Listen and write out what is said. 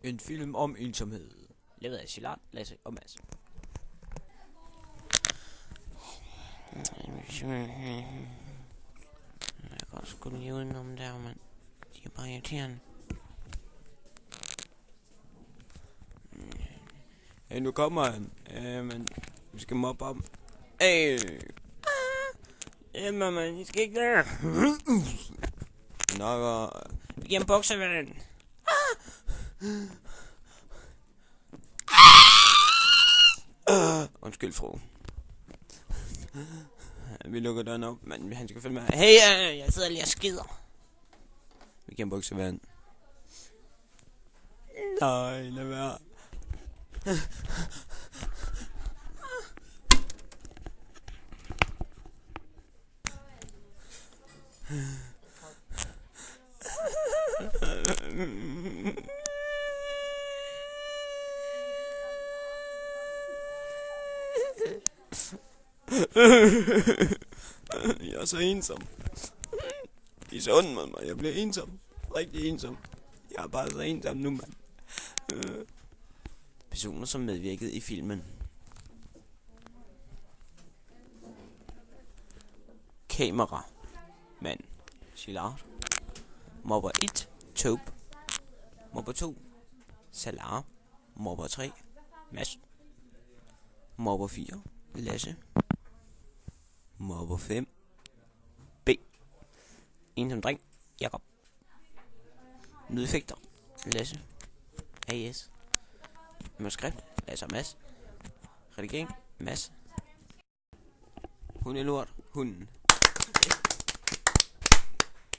En film om ensomhed. Lavet af Gilard, Lasse og Mads. Jeg kan også gå lige udenom der, mand. De er bare irriterende. Hey, nu kommer han. Men vi skal mobbe om. Hey! Emma, man, I skal ikke der. Nå, Vi giver en buksevand. undskyld, fru. Vi lukker døren op, men han skal følge med. Hey, jeg sidder lige og skider. Vi giver en buksevand. Nej, lad være. Jeg er så ensom. De er så ondt med mig. Jeg bliver ensom. Rigtig ensom. Jeg er bare så ensom nu, mand. Personer, som medvirkede i filmen. Kamera. Mand. Gilard. Mobber 1. Taupe. Mobber 2. Salar. Mobber 3. Mads. Mobber 4. Lasse. Mobber 5. B. Ensom dreng. Jakob. Lydeffekter. Lasse. AS. Manuskript. Lasse og Mads. Redigering. Mads. Hun er lort. Hunden.